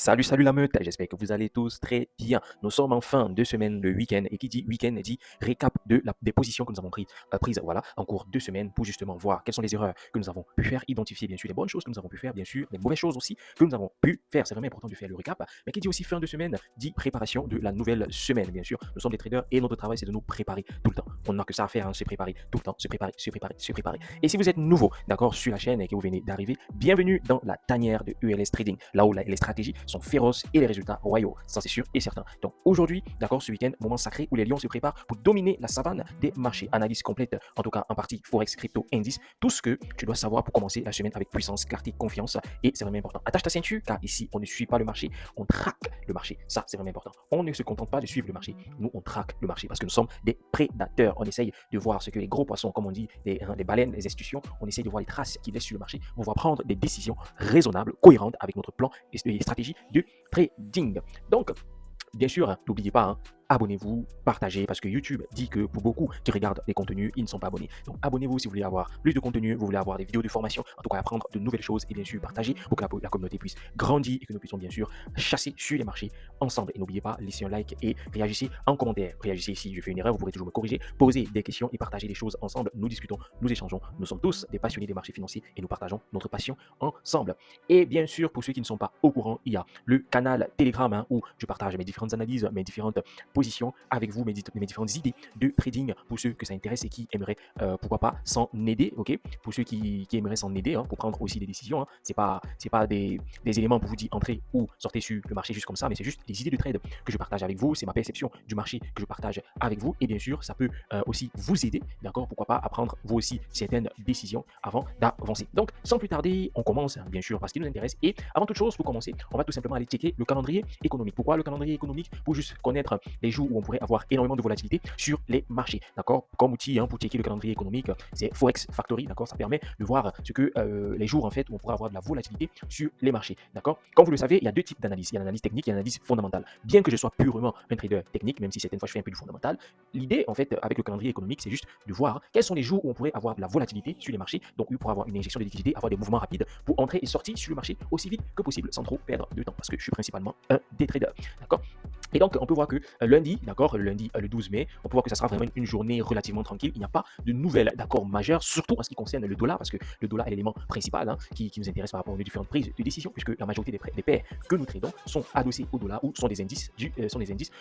Salut, salut la meute, j'espère que vous allez tous très bien. Nous sommes en fin de semaine, le week-end, et qui dit week-end dit récap des positions que nous avons prises voilà, en cours de semaine pour justement voir quelles sont les erreurs que nous avons pu faire, identifier bien sûr les bonnes choses que nous avons pu faire, bien sûr les mauvaises choses aussi que nous avons pu faire. C'est vraiment important de faire le récap, mais qui dit aussi fin de semaine dit préparation de la nouvelle semaine, bien sûr. Nous sommes des traders et notre travail c'est de nous préparer tout le temps. On n'a que ça à faire, hein, se préparer tout le temps, se préparer, se préparer, se préparer. Et si vous êtes nouveau, d'accord, sur la chaîne et que vous venez d'arriver, bienvenue dans la tanière de ELS Trading, là où les stratégies sont féroces et les résultats royaux, ça c'est sûr et certain. Donc aujourd'hui, d'accord, ce week-end, moment sacré où les lions se préparent pour dominer la savane des marchés. Analyse complète, en tout cas en partie Forex, crypto, indice, tout ce que tu dois savoir pour commencer la semaine avec puissance, clarté, confiance, et c'est vraiment important. Attache ta ceinture, car ici, on ne suit pas le marché, on traque le marché. Ça, c'est vraiment important. On ne se contente pas de suivre le marché, nous, on traque le marché parce que nous sommes des prédateurs. On essaye de voir ce que les gros poissons, comme on dit, les baleines, les institutions, on essaye de voir les traces qu'ils laissent sur le marché. On va prendre des décisions raisonnables, cohérentes avec notre plan et stratégie de trading. Donc, bien sûr, n'oubliez pas, abonnez-vous, partagez, parce que YouTube dit que pour beaucoup qui regardent les contenus, ils ne sont pas abonnés. Donc abonnez-vous si vous voulez avoir plus de contenu, vous voulez avoir des vidéos de formation, en tout cas apprendre de nouvelles choses et bien sûr partager pour que la communauté puisse grandir et que nous puissions bien sûr chasser sur les marchés ensemble. Et n'oubliez pas, laissez un like et réagissez en commentaire. Réagissez si je fais une erreur, vous pourrez toujours me corriger, poser des questions et partager des choses ensemble. Nous discutons, nous échangeons. Nous sommes tous des passionnés des marchés financiers et nous partageons notre passion ensemble. Et bien sûr, pour ceux qui ne sont pas au courant, il y a le canal Telegram où je partage mes différentes analyses, mes différentes positions avec vous, mes différentes idées de trading pour ceux que ça intéresse et qui aimeraient pourquoi pas s'en aider, ok, pour ceux qui aimeraient s'en aider pour prendre aussi des décisions. C'est pas des éléments pour vous dire entrez ou sortez sur le marché juste comme ça, mais c'est juste des idées de trade que je partage avec vous, c'est ma perception du marché que je partage avec vous et bien sûr ça peut aussi vous aider, d'accord, pourquoi pas à prendre vous aussi certaines décisions avant d'avancer. Donc sans plus tarder, on commence bien sûr parce qu'il nous intéresse et avant toute chose, pour commencer, on va tout simplement aller checker le calendrier économique. Pourquoi le calendrier économique? Pour juste connaître les jours où on pourrait avoir énormément de volatilité sur les marchés, d'accord. Comme outil pour checker le calendrier économique, c'est Forex Factory, d'accord. Ça permet de voir ce que les jours en fait où on pourrait avoir de la volatilité sur les marchés, d'accord. Comme vous le savez, il y a deux types d'analyse. Il y a l'analyse technique et l'analyse fondamentale. Bien que je sois purement un trader technique, même si certaines fois je fais un peu du fondamental, l'idée en fait avec le calendrier économique, c'est juste de voir quels sont les jours où on pourrait avoir de la volatilité sur les marchés, donc pour avoir une injection de liquidité, avoir des mouvements rapides pour entrer et sortir sur le marché aussi vite que possible sans trop perdre de temps parce que je suis principalement un day trader, d'accord. Et donc, on peut voir que lundi, d'accord, lundi le 12 mai, on peut voir que ça sera vraiment une journée relativement tranquille. Il n'y a pas de nouvelles d'accords majeurs, surtout en ce qui concerne le dollar, parce que le dollar est l'élément principal qui nous intéresse par rapport aux différentes prises de décision, puisque la majorité des paires que nous tradons sont adossées au dollar ou sont des indices,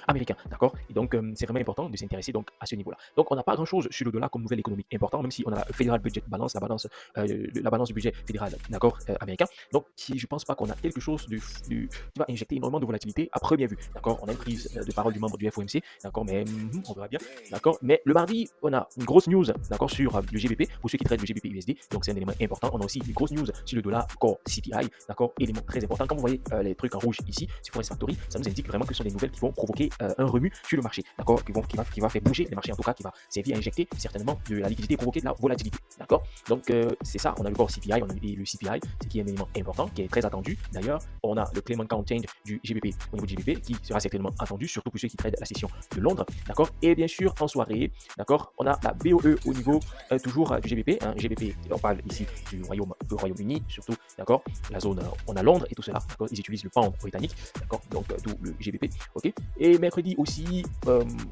américains, d'accord. Et donc, c'est vraiment important de s'intéresser donc à ce niveau-là. Donc, on n'a pas grand-chose sur le dollar comme nouvelle économique importante, même si on a la Federal Budget Balance, la balance du budget fédéral, d'accord, américain. Donc, je pense pas qu'on a quelque chose qui va injecter énormément de volatilité à première vue, d'accord. On a une prise de parole du membre du FOMC, d'accord, mais on verra bien, d'accord. Mais le mardi, on a une grosse news, d'accord, sur le GBP, pour ceux qui traitent le GBP USD, donc c'est un élément important. On a aussi une grosse news sur le dollar core CPI, d'accord, élément très important. Quand vous voyez les trucs en rouge ici, sur Forex Factory, ça nous indique vraiment que ce sont des nouvelles qui vont provoquer un remue sur le marché, d'accord, qui va faire bouger les marchés, en tout cas, qui va servir à injecter certainement de la liquidité et provoquer de la volatilité, d'accord. Donc c'est ça, on a le core CPI, on a le CPI, ce qui est un élément important, qui est très attendu. D'ailleurs, on a le Claimant Count Change du GBP au niveau du GBP qui sera certainement attendu, surtout pour ceux qui traitent la session de Londres, d'accord. Et bien sûr, en soirée, d'accord, on a la BOE au niveau toujours du GBP, GBP, on parle ici du Royaume-Uni, surtout, d'accord, la zone, on a Londres et tout cela, d'accord, ils utilisent le pound britannique, d'accord, donc d'où le GBP, ok. Et mercredi aussi,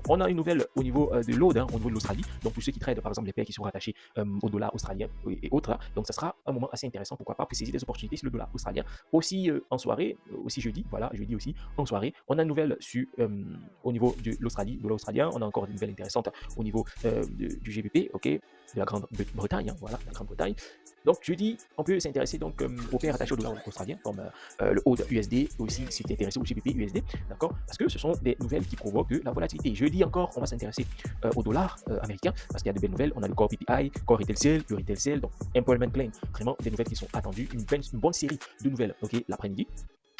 on a une nouvelle au niveau de l'Aude, au niveau de l'Australie, donc pour ceux qui traitent par exemple les paires qui sont rattachés au dollar australien et autres, donc ça sera un moment assez intéressant, pourquoi pas, pour saisir des opportunités sur le dollar australien. Aussi en soirée, aussi jeudi, voilà, jeudi aussi, en soirée, on a une nouvelle au niveau de l'Australie, de l'Australien, on a encore une nouvelle intéressante au niveau du GBP, ok, de la Grande-Bretagne, voilà, la Grande-Bretagne. Donc jeudi, on peut s'intéresser donc aux paires attachées au dollar australien, comme le AUD USD, aussi s'est intéressé au GBP USD, d'accord, parce que ce sont des nouvelles qui provoquent de la volatilité. Jeudi encore, on va s'intéresser au dollar américain, parce qu'il y a de belles nouvelles, on a le core PPI, core retail sale, le retail sale, donc employment claim, vraiment des nouvelles qui sont attendues, une bonne série de nouvelles, ok, l'après-midi.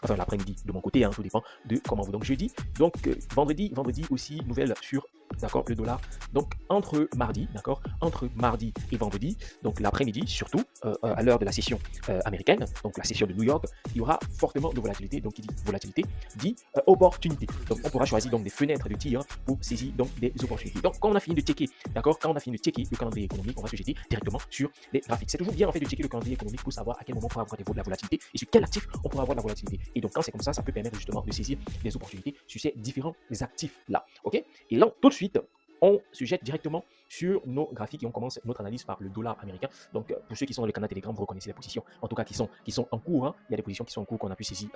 Enfin, l'après-midi de mon côté, tout dépend de comment vous. Donc jeudi, donc vendredi aussi, nouvelle sur d'accord, le dollar. Donc, entre mardi, d'accord, entre mardi et vendredi, donc l'après-midi, surtout, à l'heure de la session américaine, donc la session de New York, il y aura fortement de volatilité. Donc, qui dit volatilité dit opportunité. Donc, on pourra choisir donc des fenêtres de tir pour saisir donc des opportunités. Donc, quand on a fini de checker, d'accord, quand on a fini de checker le calendrier économique, on va se jeter directement sur les graphiques. C'est toujours bien en fait de checker le calendrier économique pour savoir à quel moment on pourra avoir de la volatilité et sur quel actif on pourra avoir de la volatilité. Et donc, quand c'est comme ça peut permettre justement de saisir des opportunités sur ces différents actifs-là. OK? Et là, tout de suite, on se jette directement sur nos graphiques et on commence notre analyse par le dollar américain. Donc, pour ceux qui sont dans le canal Telegram, vous reconnaissez les positions, en tout cas qui sont en cours. Hein. Il y a des positions qui sont en cours qu'on a pu saisir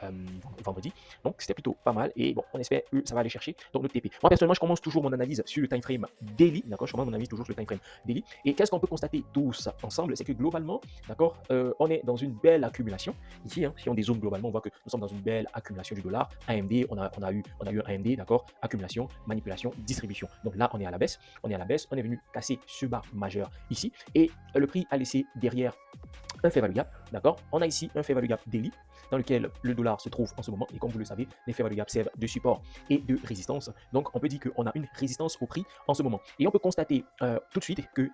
vendredi. Donc, c'était plutôt pas mal et bon, on espère que ça va aller chercher donc notre TP. Moi, personnellement, je commence toujours mon analyse sur le time frame daily. D'accord, je commence mon analyse toujours sur le time frame daily. Et qu'est-ce qu'on peut constater tous ensemble, c'est que globalement, d'accord, on est dans une belle accumulation. Ici, hein, si on dézoome globalement, on voit que nous sommes dans une belle accumulation du dollar. AMD, on a eu un AMD, d'accord, accumulation, manipulation, distribution. Donc là, on est à la baisse. On est venu casser ce bas majeur ici et le prix a laissé derrière un fair value gap, d'accord. On a ici un fair value gap daily dans lequel le dollar se trouve en ce moment et comme vous le savez, les fair value gap servent de support et de résistance. Donc on peut dire qu'on a une résistance au prix en ce moment et on peut constater tout de suite que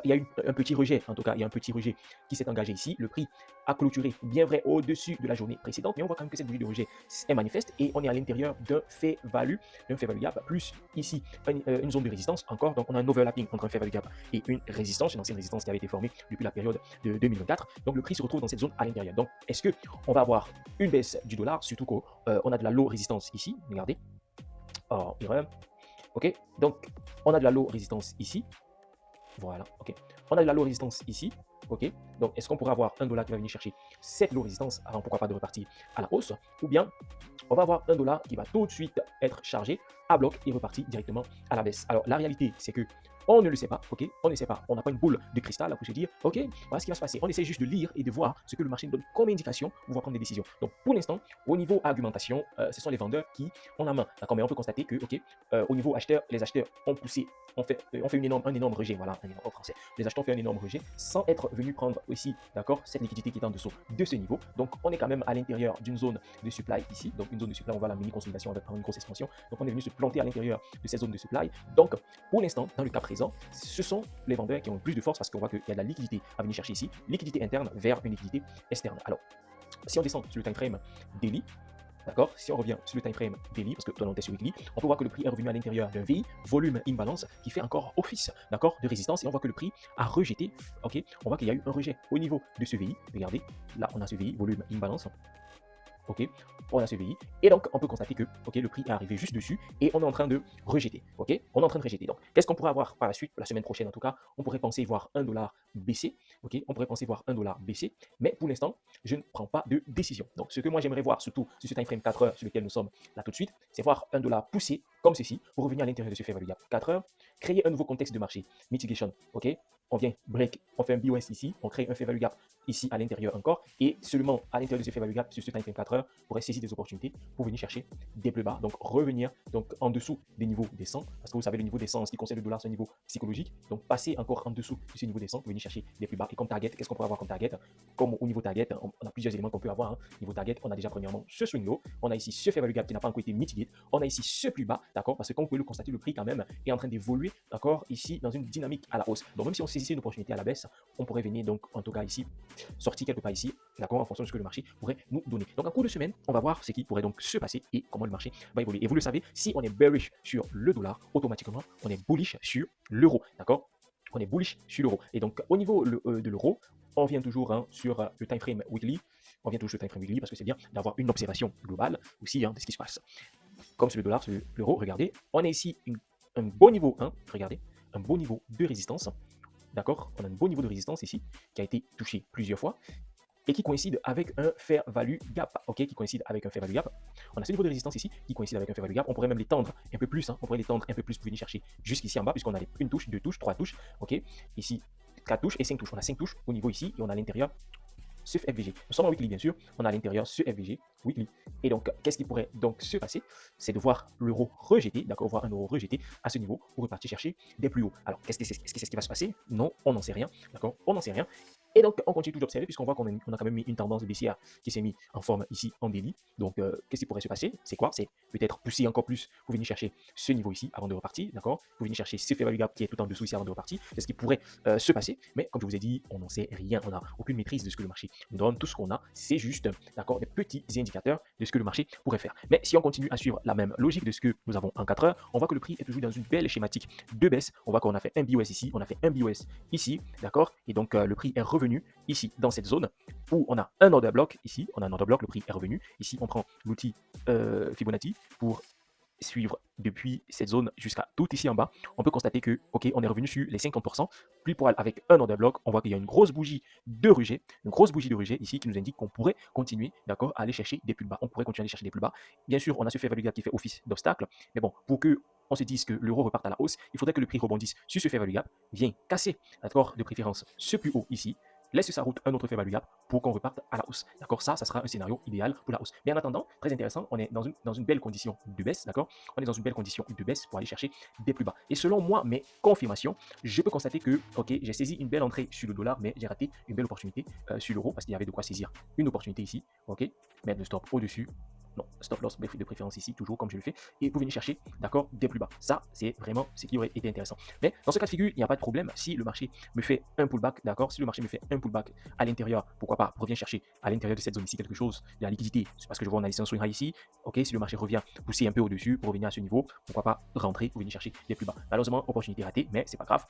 il y a eu un petit rejet, en tout cas, il y a un petit rejet qui s'est engagé ici. Le prix a clôturé bien vrai au-dessus de la journée précédente, mais on voit quand même que cette bougie de rejet est manifeste et on est à l'intérieur d'un fair value gap, plus ici une zone de résistance encore. Donc on a un overlapping entre un fair value gap et une résistance, une ancienne résistance qui avait été formée depuis la période de 2024. Donc le prix se retrouve dans cette zone à l'intérieur. Donc est-ce qu'on va avoir une baisse du dollar, surtout qu'on a de la low résistance ici, regardez. Oh, erreur. Ok, donc on a de la low résistance ici. Voilà, ok. On a de la low résistance ici, ok. Donc, est-ce qu'on pourrait avoir un dollar qui va venir chercher cette low résistance avant, pourquoi pas, de repartir à la hausse, ou bien on va avoir un dollar qui va tout de suite être chargé à bloc et repartir directement à la baisse. Alors, la réalité, c'est que on ne le sait pas, ok, on ne sait pas, on n'a pas une boule de cristal pour se dire, ok, voilà ce qui va se passer. On essaie juste de lire et de voir ce que le marché nous donne comme indication pour pouvoir prendre des décisions. Donc pour l'instant, au niveau argumentation, ce sont les vendeurs qui ont la main, d'accord, mais on peut constater que, ok, au niveau acheteur, les acheteurs ont poussé, on fait un énorme rejet, voilà, en français. Les acheteurs ont fait un énorme rejet sans être venus prendre aussi, d'accord, cette liquidité qui est en dessous de ce niveau. Donc on est quand même à l'intérieur d'une zone de supply ici, donc une zone de supply, on voit la mini consolidation avec une grosse expansion. Donc on est venu se planter à l'intérieur de cette zone de supply. Donc pour l'instant, dans le cas présent, ce sont les vendeurs qui ont le plus de force parce qu'on voit qu'il y a de la liquidité à venir chercher ici, liquidité interne vers une liquidité externe. Alors, si on descend sur le time frame daily, d'accord, si on revient sur le time frame daily, parce que toi on est sur weekly, on peut voir que le prix est revenu à l'intérieur d'un VI, volume imbalance, qui fait encore office, d'accord, de résistance, et on voit que le prix a rejeté, ok, on voit qu'il y a eu un rejet au niveau de ce VI, regardez, là on a ce VI, volume imbalance, ok, on a ce VI, et donc on peut constater que, ok, le prix est arrivé juste dessus, et on est en train de rejeter, ok, on est en train de rejeter. Donc, qu'est-ce qu'on pourrait avoir par la suite, la semaine prochaine en tout cas, on pourrait penser voir un dollar baisser, ok, on pourrait penser voir un dollar baisser, mais pour l'instant, je ne prends pas de décision. Donc, ce que moi j'aimerais voir, surtout sur ce time frame 4 heures sur lequel nous sommes là tout de suite, c'est voir un dollar pousser comme ceci, pour revenir à l'intérieur de ce fair value gap 4 heures, créer un nouveau contexte de marché, mitigation, ok, on vient break, on fait un BOS ici, on crée un fair value gap ici à l'intérieur encore, et seulement à l'intérieur de ce fair value gap sur ce time frame 4 heures, on pourrait saisir des opportunités pour venir chercher des plus bas, donc revenir donc en dessous des niveaux des 100, parce que vous savez le niveau des 100 en ce qui concerne le dollar c'est un niveau psychologique, donc passer encore en dessous de ce niveau des 100 pour venir chercher des plus bas. Et comme target, qu'est-ce qu'on peut avoir comme target? Comme au niveau target, on a plusieurs éléments qu'on peut avoir. Hein. Niveau target, on a déjà premièrement ce swing low, on a ici ce fair value gap qui n'a pas encore été mitigé, on a ici ce plus bas, d'accord, parce que comme vous pouvez le constater, le prix quand même est en train d'évoluer, d'accord, ici dans une dynamique à la hausse. Donc même si on saisissait une opportunité à la baisse, on pourrait venir donc en tout cas ici sortir quelque part ici, d'accord, en fonction de ce que le marché pourrait nous donner. Donc en cours de semaine, on va voir ce qui pourrait donc se passer et comment le marché va évoluer. Et vous le savez, si on est bearish sur le dollar, automatiquement on est bullish sur l'euro, d'accord, on est bullish sur l'euro. Et donc au niveau de l'euro, on vient toujours hein, sur le time frame weekly, on vient toujours sur le time frame weekly parce que c'est bien d'avoir une observation globale aussi hein, de ce qui se passe. Comme sur le dollar, sur l'euro, regardez, on a ici un beau niveau 1, regardez, un beau niveau de résistance. D'accord, on a un beau niveau de résistance ici qui a été touché plusieurs fois et qui coïncide avec un fair value gap, ok, qui coïncide avec un fair value gap. On a ce niveau de résistance ici qui coïncide avec un fair value gap. On pourrait même l'étendre un peu plus, hein, on pourrait l'étendre un peu plus pour venir chercher jusqu'ici en bas puisqu'on a une touche, deux touches, trois touches, ok, ici 4 touches et 5 touches. On a 5 touches au niveau ici et on a à l'intérieur ce FVG. Nous sommes en weekly bien sûr, on a à l'intérieur ce FVG, weekly. Et donc, qu'est-ce qui pourrait donc se passer? C'est de voir l'euro rejeté, d'accord, voir un euro rejeté à ce niveau pour repartir chercher des plus hauts. Alors, qu'est-ce que c'est ce qui va se passer? Non, on n'en sait rien, d'accord, on n'en sait rien. Et donc, on continue tout d'observer puisqu'on voit qu'on a quand même mis une tendance baissière qui s'est mise en forme ici en daily. Donc, qu'est-ce qui pourrait se passer? C'est quoi? C'est peut-être pousser encore plus pour venir chercher ce niveau ici avant de repartir, d'accord? Pour venir chercher ce fair value gap qui est tout en dessous ici avant de repartir. C'est ce qui pourrait se passer. Mais comme je vous ai dit, on n'en sait rien. On n'a aucune maîtrise de ce que le marché nous donne. Tout ce qu'on a, c'est juste, d'accord, des petits indicateurs de ce que le marché pourrait faire. Mais si on continue à suivre la même logique de ce que nous avons en 4 heures, on voit que le prix est toujours dans une belle schématique de baisse. On voit qu'on a fait un BOS ici, on a fait un BOS ici, d'accord? Et donc, le prix est revenu ici, dans cette zone, où on a un order block ici, on a un order block, le prix est revenu. Ici, on prend l'outil Fibonacci pour suivre depuis cette zone jusqu'à tout ici en bas. On peut constater que, ok, on est revenu sur les 50%, puis pour avec un order block, on voit qu'il y a une grosse bougie de rejet, ici qui nous indique qu'on pourrait continuer, d'accord, à aller chercher des plus bas. On pourrait continuer à aller chercher des plus bas. Bien sûr, on a ce fair value gap qui fait office d'obstacle, mais bon, pour que on se dise que l'euro reparte à la hausse, il faudrait que le prix rebondisse sur ce fair value gap, vienne casser, d'accord, de préférence ce plus haut ici, laisse sa route un autre fair value gap pour qu'on reparte à la hausse. D'accord, ça sera un scénario idéal pour la hausse. Mais en attendant, très intéressant, on est dans une belle condition de baisse, d'accord? On est dans une belle condition de baisse pour aller chercher des plus bas. Et selon moi, mes confirmations, je peux constater que, ok, j'ai saisi une belle entrée sur le dollar, mais j'ai raté une belle opportunité sur l'euro parce qu'il y avait de quoi saisir une opportunité ici, ok? Mettre le stop au-dessus. Non, stop loss de préférence ici, toujours comme je le fais, et pour venir chercher, d'accord, des plus bas. Ça, c'est vraiment ce qui aurait été intéressant. Mais dans ce cas de figure, il n'y a pas de problème. Si le marché me fait un pullback, d'accord, si le marché me fait un pullback à l'intérieur, pourquoi pas, revient chercher à l'intérieur de cette zone ici quelque chose, de la liquidité, c'est parce que je vois on a laissé un swing high ici, ok, si le marché revient pousser un peu au-dessus pour revenir à ce niveau, pourquoi pas rentrer pour venir chercher des plus bas. Malheureusement, opportunité ratée, mais c'est pas grave,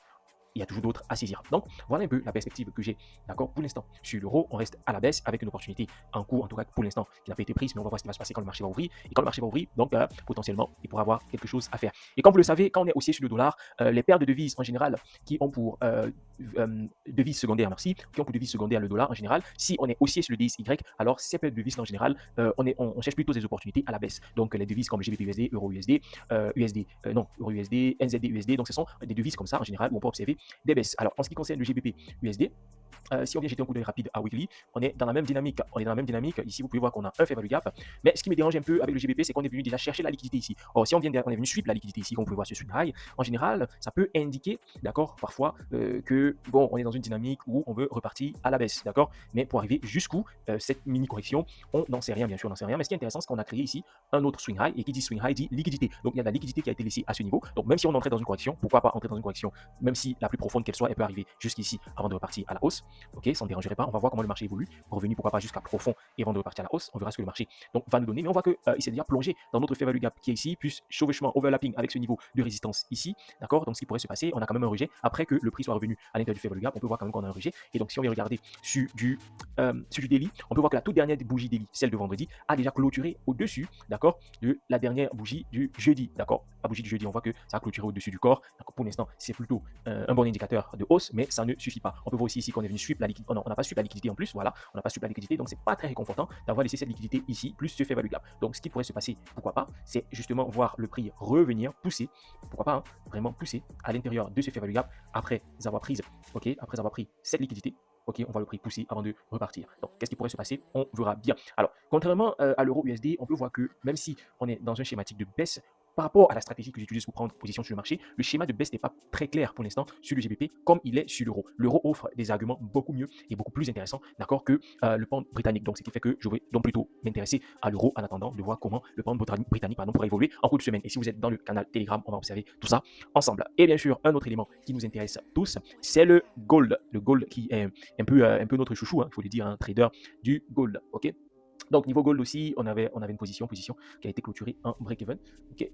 il y a toujours d'autres à saisir. Donc, voilà un peu la perspective que j'ai, d'accord, pour l'instant. Sur l'euro, on reste à la baisse avec une opportunité en cours, en tout cas pour l'instant, qui n'a pas été prise, mais on va voir ce qui va se passer quand le marché va ouvrir. Et quand le marché va ouvrir, donc, potentiellement, il pourra avoir quelque chose à faire. Et comme vous le savez, quand on est haussier sur le dollar, les paires de devises en général qui ont pour devise secondaire, merci, qui ont pour devise secondaire le dollar en général, si on est haussier sur le DXY, alors ces paires de devises en général, on cherche plutôt des opportunités à la baisse. Donc, les devises comme GBP-USD, Euro-USD, Euro-USD, NZD-USD, donc ce sont des devises comme ça en général où on peut observer des baisses. Alors, en ce qui concerne le GBP USD, si on vient jeter un coup d'œil rapide à weekly, on est dans la même dynamique. Ici, vous pouvez voir qu'on a un fair value gap. Mais ce qui me dérange un peu avec le GBP, c'est qu'on est venu déjà chercher la liquidité ici. Or, si on est venu sweep la liquidité ici, comme vous pouvez voir ce swing high, en général, ça peut indiquer, d'accord, parfois que bon, on est dans une dynamique où on veut repartir à la baisse, d'accord. Mais pour arriver jusqu'où cette mini correction, on n'en sait rien, bien sûr, on n'en sait rien. Mais ce qui est intéressant, c'est qu'on a créé ici un autre swing high, et qui dit swing high dit liquidité. Donc il y a de la liquidité qui a été laissée à ce niveau. Donc même si on entrait dans une correction, pourquoi pas entrer dans une correction, même si la plus profonde qu'elle soit, elle peut arriver jusqu'ici avant de repartir à la hausse. Ok, ça ne dérangerait pas. On va voir comment le marché évolue. Revenu pourquoi pas jusqu'à profond et avant de repartir à la hausse. On verra ce que le marché donc va nous donner. Mais on voit que il s'est déjà plongé dans notre fair value gap qui est ici, plus chevauchement, overlapping avec ce niveau de résistance ici. D'accord. Donc ce qui pourrait se passer, on a quand même un rejet après que le prix soit revenu à l'intérieur du fair value gap. On peut voir quand même qu'on a un rejet. Et donc si on vient regarder sur du daily, on peut voir que la toute dernière bougie daily, celle de vendredi, a déjà clôturé au-dessus, d'accord, de la dernière bougie du jeudi. D'accord. La bougie du jeudi, on voit que ça a clôturé au-dessus du corps. Donc pour l'instant, c'est plutôt un bon indicateur de hausse, mais ça ne suffit pas. On peut voir aussi ici qu'on est venu sweep la liquidité. On n'a pas sweep la liquidité en plus, voilà, on n'a pas sweep la liquidité, donc c'est pas très réconfortant d'avoir laissé cette liquidité ici, plus ce fair value gap. Donc ce qui pourrait se passer, pourquoi pas, c'est justement voir le prix revenir, pousser, pourquoi pas, hein, vraiment pousser à l'intérieur de ce fair value gap après avoir pris, ok, après avoir pris cette liquidité. Ok, on va le prix pousser avant de repartir. Donc, qu'est-ce qui pourrait se passer? On verra bien. Alors, contrairement à l'euro USD, on peut voir que même si on est dans un schématique de baisse, par rapport à la stratégie que j'utilise pour prendre position sur le marché, le schéma de baisse n'est pas très clair pour l'instant sur le GBP comme il est sur l'euro. L'euro offre des arguments beaucoup mieux et beaucoup plus intéressants, d'accord, que le pound britannique. Donc, ce qui fait que je vais donc plutôt m'intéresser à l'euro en attendant de voir comment le pound britannique pourra évoluer en cours de semaine. Et si vous êtes dans le canal Telegram, on va observer tout ça ensemble. Et bien sûr, un autre élément qui nous intéresse tous, c'est le gold. Le gold qui est un peu notre chouchou, hein, il faut le dire, un trader du gold, ok. Donc niveau gold aussi, on avait une position qui a été clôturée en break-even, ok.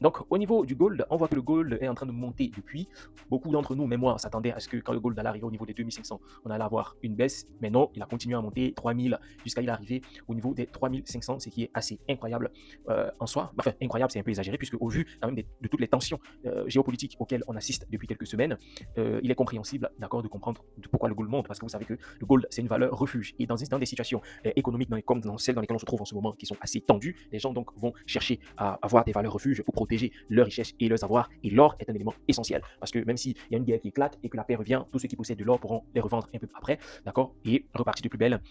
Donc au niveau du gold, on voit que le gold est en train de monter depuis. Beaucoup d'entre nous, même moi, s'attendaient à ce que quand le gold allait arriver au niveau des 2500, on allait avoir une baisse. Mais non, il a continué à monter 3000 jusqu'à il est arrivé au niveau des 3500, ce qui est assez incroyable en soi. Enfin, incroyable, c'est un peu exagéré, puisque au vu quand même de toutes les tensions géopolitiques auxquelles on assiste depuis quelques semaines, il est compréhensible, d'accord, de comprendre pourquoi le gold monte, parce que vous savez que le gold, c'est une valeur refuge. Et dans des situations économiques comme dans celles dans lesquelles on se trouve en ce moment, qui sont assez tendues, les gens donc vont chercher à avoir des valeurs refuges pour protéger leurs richesses et leurs avoirs. Et l'or est un élément essentiel parce que même s'il y a une guerre qui éclate et que la paix revient, tous ceux qui possèdent de l'or pourront les revendre un peu après, d'accord, et repartir de plus belle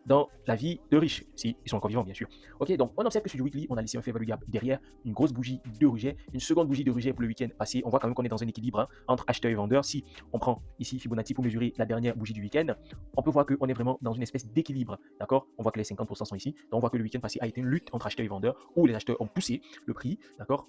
dans la vie de riches, s'ils sont encore vivants, bien sûr. Ok, donc on observe que sur du weekly, on a laissé un fair value gap derrière, une grosse bougie de rejet, une seconde bougie de rejet pour le week-end passé. On voit quand même qu'on est dans un équilibre hein, entre acheteurs et vendeurs. Si on prend ici Fibonacci pour mesurer la dernière bougie du week-end, on peut voir qu'on est vraiment dans une espèce d'équilibre, d'accord. On voit que les 50% sont ici, donc on voit que le week-end passé a été une lutte entre acheteurs et vendeurs, où les acheteurs ont poussé le prix, d'accord.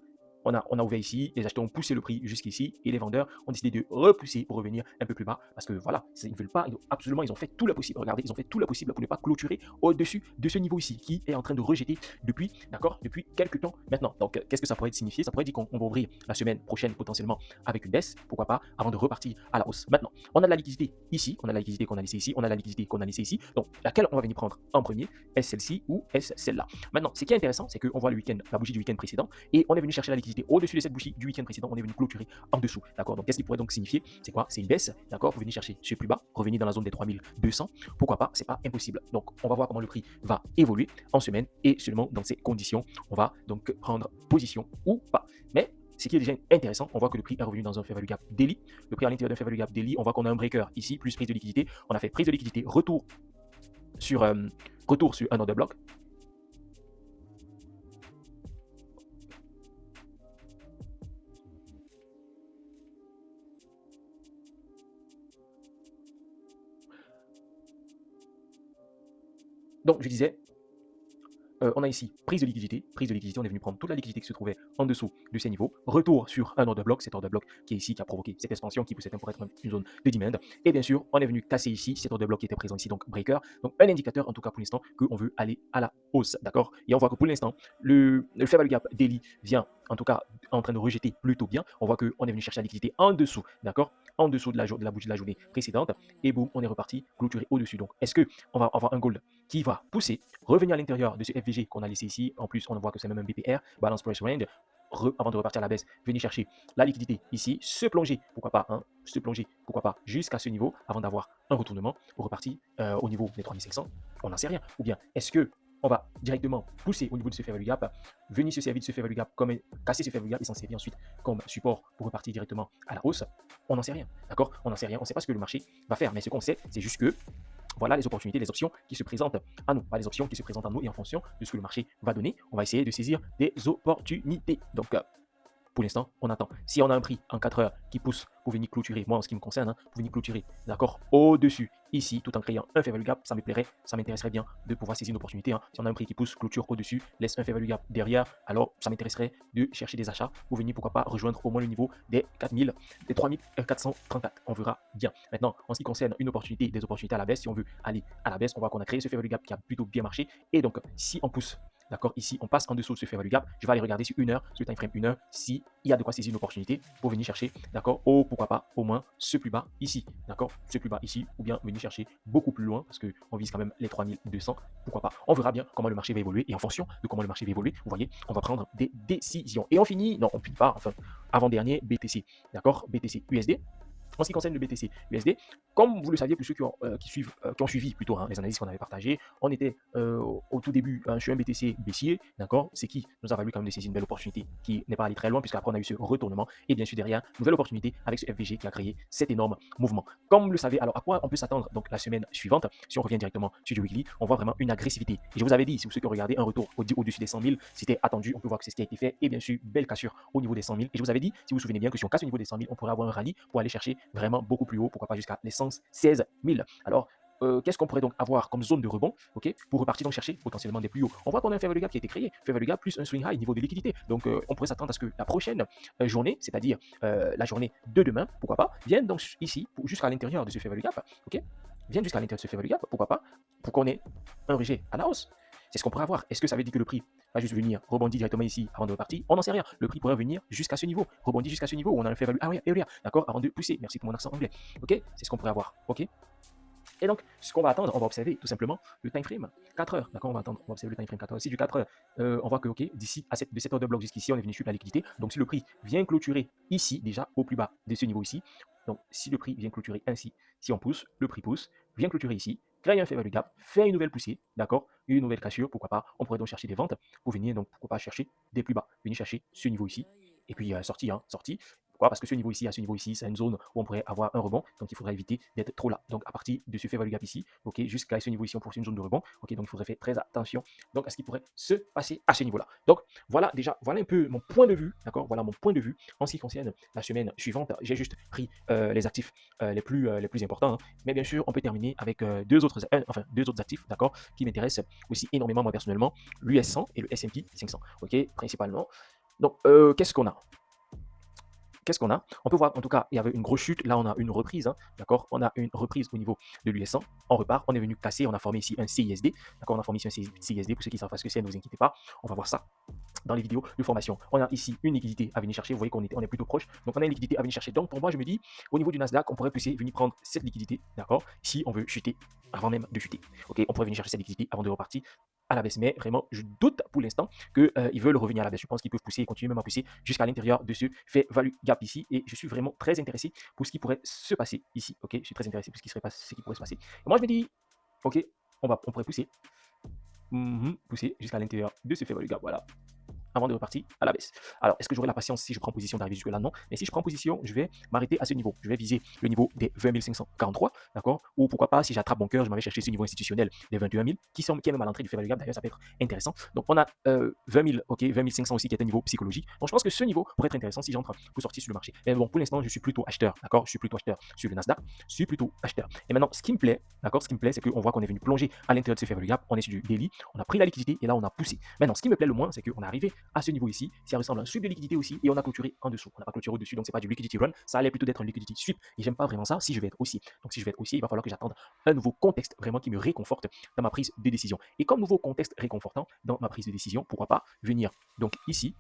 On a ouvert ici, les acheteurs ont poussé le prix jusqu'ici et les vendeurs ont décidé de repousser pour revenir un peu plus bas parce que voilà, ils ne veulent pas, absolument, ils ont fait tout le possible. Regardez, ils ont fait tout le possible pour ne pas clôturer au-dessus de ce niveau ici qui est en train de rejeter depuis, d'accord, depuis quelques temps maintenant. Donc, qu'est-ce que ça pourrait signifier? Ça pourrait dire qu'on va ouvrir la semaine prochaine potentiellement avec une baisse, pourquoi pas, avant de repartir à la hausse. Maintenant, on a de la liquidité ici, on a la liquidité qu'on a laissée ici, on a la liquidité qu'on a laissée ici. Donc, laquelle on va venir prendre en premier? Est-ce celle-ci ou est-ce celle-là? Maintenant, ce qui est intéressant, c'est qu'on voit le week-end, la bougie du week-end précédent et on est venu chercher la liquidité au-dessus de cette bougie du week-end précédent, on est venu clôturer en dessous, d'accord. Donc qu'est-ce qui pourrait donc signifier? C'est quoi? C'est une baisse, d'accord. Vous venez chercher ce plus bas, revenir dans la zone des 3200, pourquoi pas, c'est pas impossible. Donc on va voir comment le prix va évoluer en semaine et seulement dans ces conditions, on va donc prendre position ou pas. Mais ce qui est déjà intéressant, on voit que le prix est revenu dans un fair value gap daily. Le prix à l'intérieur d'un fair value gap daily, on voit qu'on a un breaker ici, plus prise de liquidité. On a fait prise de liquidité, retour sur un order block. Donc je disais, on a ici prise de liquidité, on est venu prendre toute la liquidité qui se trouvait en dessous de ces niveaux, retour sur un order block, cet order block qui est ici, qui a provoqué cette expansion, qui poussait pour être une zone de demand, et bien sûr, on est venu casser ici cet order block qui était présent ici, donc breaker, donc un indicateur en tout cas pour l'instant qu'on veut aller à la hausse, d'accord. Et on voit que pour l'instant, le fair value gap daily vient en tout cas en train de rejeter plutôt bien, on voit qu'on est venu chercher la liquidité en dessous, d'accord, en dessous de la bougie de la journée précédente, et boum, on est reparti, clôturé au-dessus. Donc est-ce qu'on va avoir un gold qui va pousser, revenir à l'intérieur de ce FVG qu'on a laissé ici. En plus, on voit que c'est même un BPR, Balance Price Range. Avant de repartir à la baisse, venir chercher la liquidité ici, se plonger, pourquoi pas, hein, se plonger, pourquoi pas, jusqu'à ce niveau, avant d'avoir un retournement, reparti au niveau des 3500, on n'en sait rien. Ou bien, est-ce que on va directement pousser au niveau de ce fair value gap, venir se servir de ce fair value gap, comme casser ce fair value gap et s'en servir ensuite comme support pour repartir directement à la hausse? On n'en sait rien, d'accord? On n'en sait rien, on ne sait pas ce que le marché va faire, mais ce qu'on sait, c'est juste que voilà les opportunités, les options qui se présentent à nous, pas les options qui se présentent à nous, et en fonction de ce que le marché va donner, on va essayer de saisir des opportunités. Donc, pour l'instant, on attend. Si on a un prix en 4 heures qui pousse pour venir clôturer, moi en ce qui me concerne, hein, pour venir clôturer, d'accord, au-dessus, ici, tout en créant un fair value gap, ça me plairait, ça m'intéresserait bien de pouvoir saisir une opportunité. Hein. Si on a un prix qui pousse, clôture au-dessus, laisse un fair value gap derrière, alors ça m'intéresserait de chercher des achats pour venir, pourquoi pas, rejoindre au moins le niveau des 4000, des 3434. On verra bien. Maintenant, en ce qui concerne une opportunité, des opportunités à la baisse, si on veut aller à la baisse, on voit qu'on a créé ce fair value gap qui a plutôt bien marché. Et donc, si on pousse, d'accord, ici, on passe en dessous de ce fair value gap, je vais aller regarder sur une heure, sur le time frame 1 heure, s'il y a de quoi saisir une opportunité pour venir chercher, d'accord, pourquoi pas, au moins ce plus bas ici, d'accord, ce plus bas ici, ou bien venir chercher beaucoup plus loin, parce qu'on vise quand même les 3200, pourquoi pas. On verra bien comment le marché va évoluer, et en fonction de comment le marché va évoluer, vous voyez, on va prendre des décisions. Et on finit, non, on finit pas, enfin, avant-dernier, BTC, d'accord, BTC USD. En ce qui concerne le BTC USD, comme vous le saviez, pour ceux qui ont suivi plutôt hein, les analyses qu'on avait partagées, on était au tout début sur un BTC baissier, d'accord, c'est qui nous a valu quand même de saisir une belle opportunité qui n'est pas allée très loin, puisqu'après on a eu ce retournement, et bien sûr derrière, nouvelle opportunité avec ce FVG qui a créé cet énorme mouvement. Comme vous le savez, alors à quoi on peut s'attendre donc la semaine suivante, si on revient directement sur du weekly, on voit vraiment une agressivité. Et je vous avais dit, si vous ceux qui ont regardé un retour au-dessus des 100 000, c'était attendu, on peut voir que c'est ce qui a été fait, et bien sûr, belle cassure au niveau des 100 000. Et je vous avais dit, si vous vous souvenez bien, que si on casse au niveau des 100 000, on pourrait avoir un rallye pour aller chercher vraiment beaucoup plus haut, pourquoi pas jusqu'à les 116 000. Alors, qu'est-ce qu'on pourrait donc avoir comme zone de rebond, ok, pour repartir donc chercher potentiellement des plus hauts. On voit qu'on a un fair value gap qui a été créé, fair value gap plus un swing high niveau de liquidité. Donc, on pourrait s'attendre à ce que la prochaine journée, c'est-à-dire la journée de demain, pourquoi pas, vienne donc ici jusqu'à l'intérieur de ce fair value gap, ok, vienne jusqu'à l'intérieur de ce fair value gap, pourquoi pas, pour qu'on ait un rejet à la hausse. C'est ce qu'on pourrait avoir. Est-ce que ça veut dire que le prix va juste venir rebondir directement ici avant de repartir? On n'en sait rien. Le prix pourrait venir jusqu'à ce niveau, rebondir jusqu'à ce niveau où on a un fair value area, d'accord, avant de pousser. Merci pour mon accent anglais. Ok, c'est ce qu'on pourrait avoir. Ok. Et donc, ce qu'on va attendre, on va observer tout simplement le time frame 4 heures. D'accord, on va observer le time frame 4 heures. Si du 4 heures, on voit que, ok, d'ici de cette heure de bloc jusqu'ici, on est venu suivre la liquidité. Donc, si le prix vient clôturer ici, déjà au plus bas de ce niveau ici, donc si le prix vient clôturer ainsi, si on pousse, le prix pousse, vient clôturer ici, créer un fair value gap, faire une nouvelle poussée, d'accord, une nouvelle cassure, pourquoi pas. On pourrait donc chercher des ventes pour venir, donc pourquoi pas chercher des plus bas, venir chercher ce niveau ici, et puis sortie, hein, sortie. Pourquoi? Parce que ce niveau ici, à ce niveau ici, c'est une zone où on pourrait avoir un rebond, donc il faudrait éviter d'être trop là. Donc à partir de ce fair value gap ici, ok, jusqu'à ce niveau ici, on poursuit une zone de rebond, ok, donc il faudrait faire très attention donc à ce qui pourrait se passer à ce niveau-là. Donc voilà déjà, voilà un peu mon point de vue, d'accord, voilà mon point de vue en ce qui concerne la semaine suivante. J'ai juste pris les actifs les plus importants, hein. Mais bien sûr, on peut terminer avec deux autres actifs, d'accord, qui m'intéressent aussi énormément moi personnellement, l'US 100 et le S&P 500, ok, principalement. Donc qu'est-ce qu'on a? On peut voir, en tout cas, il y avait une grosse chute. Là, on a une reprise, hein, d'accord? On a une reprise au niveau de l'US 100. On repart. On est venu casser. On a formé ici un CISD. D'accord? On a formé ici un CISD. Pour ceux qui savent pas ce que c'est, ne vous inquiétez pas. On va voir ça dans les vidéos de formation. On a ici une liquidité à venir chercher. Vous voyez qu'on est plutôt proche. Donc, on a une liquidité à venir chercher. Donc, pour moi, je me dis, au niveau du Nasdaq, on pourrait pousser, venir prendre cette liquidité, d'accord? Si on veut chuter avant même de chuter. Ok? On pourrait venir chercher cette liquidité avant de repartir à la baisse. Mais vraiment, je doute pour l'instant qu'ils veulent revenir à la baisse. Je pense qu'ils peuvent pousser et continuer même à pousser jusqu'à l'intérieur de ce fait value gap ici. Et je suis vraiment très intéressé pour ce qui pourrait se passer ici. Ok? Je suis très intéressé pour ce qui pourrait se passer. Et moi, je me dis, ok, on pourrait pousser. Pousser jusqu'à l'intérieur de ce fait value gap. Voilà, avant de repartir à la baisse. Alors, est-ce que j'aurai la patience si je prends position d'arriver jusque-là? Non. Mais si je prends position, je vais m'arrêter à ce niveau. Je vais viser le niveau des 20 543, d'accord? Ou pourquoi pas, si j'attrape mon cœur, je m'avais cherché ce niveau institutionnel des 21 000, qui est même à l'entrée du fair value gap. D'ailleurs, ça peut être intéressant. Donc, on a 20 000, ok, 20 500 aussi, qui est un niveau psychologique. Donc, je pense que ce niveau pourrait être intéressant si j'entre pour sortir sur le marché. Mais bon, pour l'instant, je suis plutôt acheteur, d'accord? Je suis plutôt acheteur sur le Nasdaq. Je suis plutôt acheteur. Et maintenant, ce qui me plaît, d'accord? Ce qui me plaît, c'est qu'on voit qu'on est venu plonger à l'intérieur de ce fair value gap. On est sur du daily. On a pris la liquidité et là, on a poussé. Maintenant, ce qui me plaît le moins, c'est qu'on est arrivé à ce niveau ici. Ça ressemble à un sweep de liquidité aussi et on a clôturé en dessous. On n'a pas clôturé au-dessus, donc c'est pas du liquidity run, ça allait plutôt d'être un liquidity sweep et j'aime pas vraiment ça si je vais être haussier. Donc si je vais être haussier, il va falloir que j'attende un nouveau contexte vraiment qui me réconforte dans ma prise de décision. Et comme nouveau contexte réconfortant dans ma prise de décision, pourquoi pas venir donc ici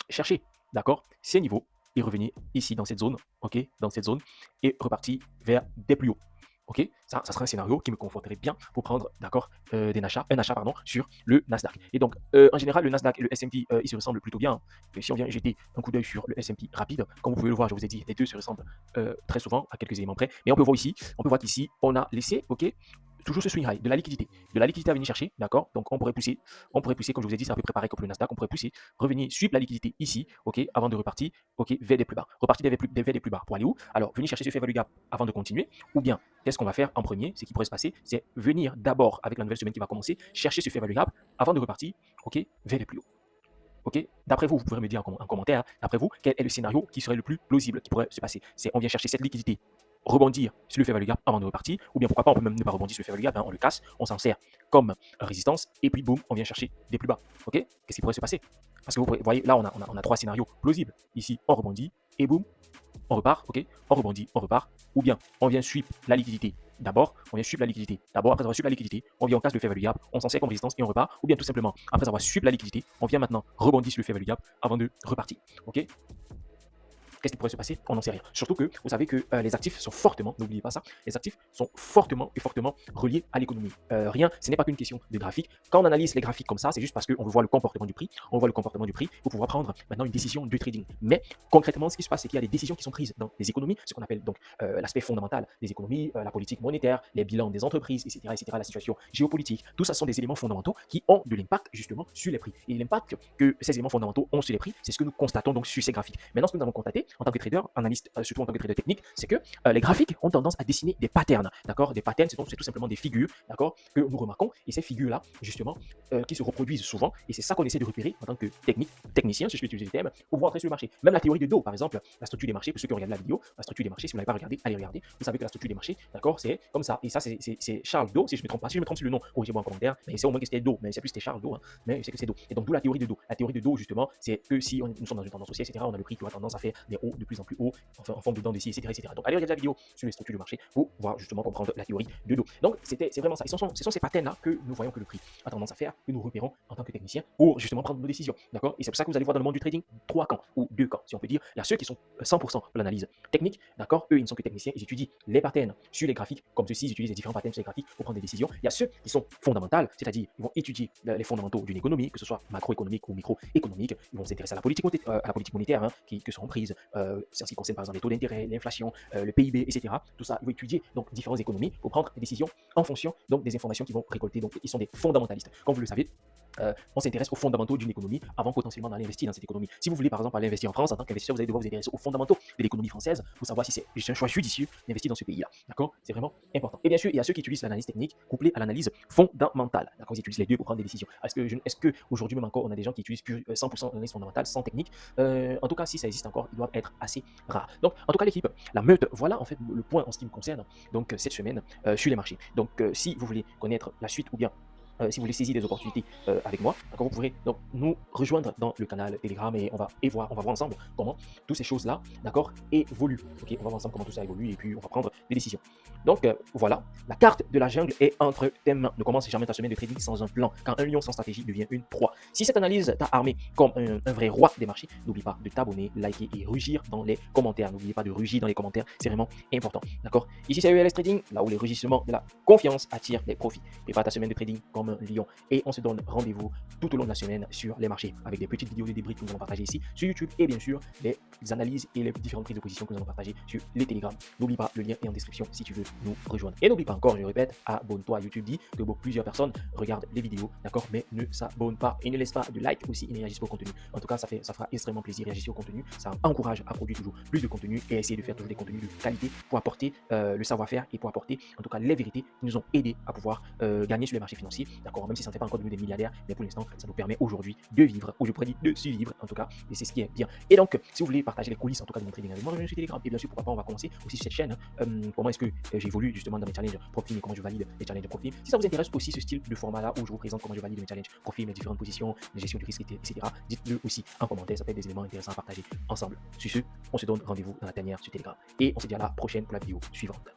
chercher, d'accord, ces niveaux et revenir ici dans cette zone, ok, dans cette zone et repartir vers des plus hauts. Ok, ça sera un scénario qui me conforterait bien pour prendre, d'accord, un achat pardon, sur le Nasdaq. Et donc, en général, le Nasdaq et le S&P, ils se ressemblent plutôt bien, hein. Et si on vient jeter un coup d'œil sur le S&P rapide, comme vous pouvez le voir, je vous ai dit, les deux se ressemblent très souvent à quelques éléments près. Mais on peut voir qu'ici, on a laissé, ok, toujours ce swing high, de la liquidité à venir chercher, d'accord. Donc on pourrait pousser, comme je vous ai dit, c'est un peu préparé comme le Nasdaq, on pourrait pousser, revenir, suivre la liquidité ici, ok, avant de repartir, ok, vers des plus bas, repartir vers des plus bas pour aller où? Alors venir chercher ce fair value gap avant de continuer, ou bien qu'est-ce qu'on va faire en premier? Ce qui pourrait se passer, c'est venir d'abord avec la nouvelle semaine qui va commencer, chercher ce fair value gap avant de repartir, ok, vers les plus hauts. Ok, d'après vous, vous pourrez me dire en commentaire, d'après vous, quel est le scénario qui serait le plus plausible qui pourrait se passer? C'est on vient chercher cette liquidité, rebondir sur le fair value gap avant de repartir, ou bien pourquoi pas, on peut même ne pas rebondir sur le fair value gap, hein, on le casse, on s'en sert comme résistance, et puis boum, on vient chercher des plus bas. Ok, qu'est-ce qui pourrait se passer? Parce que vous voyez, là, on a trois scénarios plausibles. Ici, on rebondit, et boum, on repart, ok, on rebondit, on repart, ou bien on vient sweep la liquidité. D'abord, on vient suivre la liquidité. D'abord, après avoir suivi la liquidité, on vient en casse le fair value gap, on s'en sert comme résistance et on repart. Ou bien tout simplement, après avoir suivi la liquidité, on vient maintenant rebondir sur le fair value gap avant de repartir. Ok, qu'est-ce qui pourrait se passer? On n'en sait rien. Surtout que vous savez que les actifs sont fortement, n'oubliez pas ça, les actifs sont fortement reliés à l'économie. Rien, ce n'est pas qu'une question de graphique. Quand on analyse les graphiques comme ça, c'est juste parce qu'on veut voir le comportement du prix. On voit le comportement du prix pour pouvoir prendre maintenant une décision de trading. Mais concrètement, ce qui se passe, c'est qu'il y a des décisions qui sont prises dans les économies, ce qu'on appelle donc l'aspect fondamental des économies, la politique monétaire, les bilans des entreprises, etc., la situation géopolitique. Tout ça sont des éléments fondamentaux qui ont de l'impact justement sur les prix. Et l'impact que ces éléments fondamentaux ont sur les prix, c'est ce que nous constatons donc sur ces graphiques. Maintenant, ce que nous avons constaté en tant que trader, analyste, surtout en tant que trader technique, c'est que les graphiques ont tendance à dessiner des patterns, d'accord? Des patterns, c'est tout simplement des figures, d'accord, que nous remarquons, et ces figures-là, justement, qui se reproduisent souvent, et c'est ça qu'on essaie de repérer en tant que technicien, si je peux utiliser le terme, pour pouvoir entrer sur le marché. Même la théorie de dos, par exemple, la structure des marchés, pour ceux qui ont regardé la vidéo, la structure des marchés, si vous ne l'avez pas regardé, allez regarder, vous savez que la structure des marchés, d'accord, c'est comme ça, et ça, c'est Charles Do, si je ne me trompe pas, si je me trompe sur le nom, corrigez-moi en commentaire, mais c'est au moins que c'était Do, mais c'est plus c'était Charles Do, hein, mais c'est que c'est Do. Et donc, d'où la théorie de Do. La théorie de Do, justement, c'est que si nous sommes dans une tendance haussière, etc., on a le prix qui a tendance à faire des hauts de plus en plus hauts, enfin, en forme de dents de scie, etc. Donc, allez regarder la vidéo sur les structures du marché pour voir justement comprendre la théorie de dos. Donc, c'est vraiment ça. Ce sont ces patterns-là que nous voyons que le prix a tendance à faire, que nous repérons en tant que technicien pour justement prendre nos décisions. D'accord? Et c'est pour ça que vous allez voir dans le monde du trading 3 camps ou 2 camps, si on peut dire. Il y a ceux qui sont 100% de l'analyse technique. D'accord? Eux, ils ne sont que techniciens. Ils étudient les patterns sur les graphiques. Comme ceux-ci, ils utilisent les différents patterns sur les graphiques pour prendre des décisions. Il y a ceux qui sont fondamentaux, c'est-à-dire ils vont étudier les fondamentaux d'une économie, que ce soit macroéconomique ou microéconomique. Ils vont s'intéresser à la politique monétaire, hein, que seront prises, c'est en ce qui concerne par exemple les taux d'intérêt, l'inflation, le PIB, etc. Tout ça, ils vont étudier donc différentes économies pour prendre des décisions en fonction donc des informations qu'ils vont récolter. Donc, ils sont des fondamentalistes. Comme vous le savez, on s'intéresse aux fondamentaux d'une économie avant potentiellement d'aller investir dans cette économie. Si vous voulez par exemple aller investir en France, en tant qu'investisseur, vous allez devoir vous intéresser aux fondamentaux de l'économie française pour savoir si c'est un choix judicieux d'investir dans ce pays-là. D'accord? C'est vraiment important. Et bien sûr, il y a ceux qui utilisent l'analyse technique couplée à l'analyse fondamentale. D'accord? Ils utilisent les deux pour prendre des décisions. Est-ce que aujourd'hui même encore, on a des gens qui utilisent 100% l'analyse fondamentale sans technique? En tout cas, si ça existe encore, ils doivent être assez rares. Donc, en tout cas, l'équipe, la meute, voilà en fait le point en ce qui me concerne. Donc, cette semaine sur les marchés. Donc, si vous voulez connaître la suite ou bien si vous voulez saisir des opportunités avec moi, d'accord, vous pourrez donc nous rejoindre dans le canal Telegram et on va voir ensemble comment toutes ces choses-là, d'accord, évoluent. Ok, on va voir ensemble comment tout ça évolue et puis on va prendre des décisions. Donc voilà, la carte de la jungle est entre tes mains. Ne commence jamais ta semaine de trading sans un plan, car un lion sans stratégie devient une proie. Si cette analyse t'a armé comme un vrai roi des marchés, n'oublie pas de t'abonner, liker et rugir dans les commentaires. N'oubliez pas de rugir dans les commentaires, c'est vraiment important. D'accord? Ici c'est ELS Trading, là où les rugissements de la confiance attirent les profits. Prépare ta semaine de trading comme un lion. Et on se donne rendez-vous tout au long de la semaine sur les marchés avec des petites vidéos de débriefs que nous allons partager ici sur YouTube et bien sûr les analyses et les différentes prises de position que nous allons partager sur les Telegram. N'oublie pas, le lien est en description si tu veux nous rejoindre. Et n'oublie pas encore, je répète, abonne-toi. YouTube dit que plusieurs personnes regardent les vidéos, d'accord, mais ne s'abonnent pas et ne laissent pas de like aussi et ne réagissent pas au contenu. En tout cas, ça fera extrêmement plaisir. Réagir au contenu, ça encourage à produire toujours plus de contenu et à essayer de faire toujours des contenus de qualité pour apporter le savoir-faire et pour apporter en tout cas les vérités qui nous ont aidés à pouvoir gagner sur les marchés financiers, d'accord, même si ça ne fait pas encore de nous des milliardaires, mais pour l'instant, ça nous permet aujourd'hui de vivre, ou je pourrais dire de survivre, en tout cas, et c'est ce qui est bien. Et donc, si vous voulez partager les coulisses, en tout cas, de mon trading avec moi, je suis Telegram, et bien sûr, pourquoi pas, on va commencer aussi sur cette chaîne, comment est-ce que j'évolue justement dans mes challenges profil et comment je valide les challenges profil. Si ça vous intéresse aussi ce style de format-là, où je vous présente comment je valide mes challenges profil, mes différentes positions, mes gestions du risque, etc., dites-le aussi en commentaire, ça peut être des éléments intéressants à partager ensemble. Sur ce, on se donne rendez-vous dans la dernière sur Telegram, et on se dit à la prochaine pour la vidéo suivante.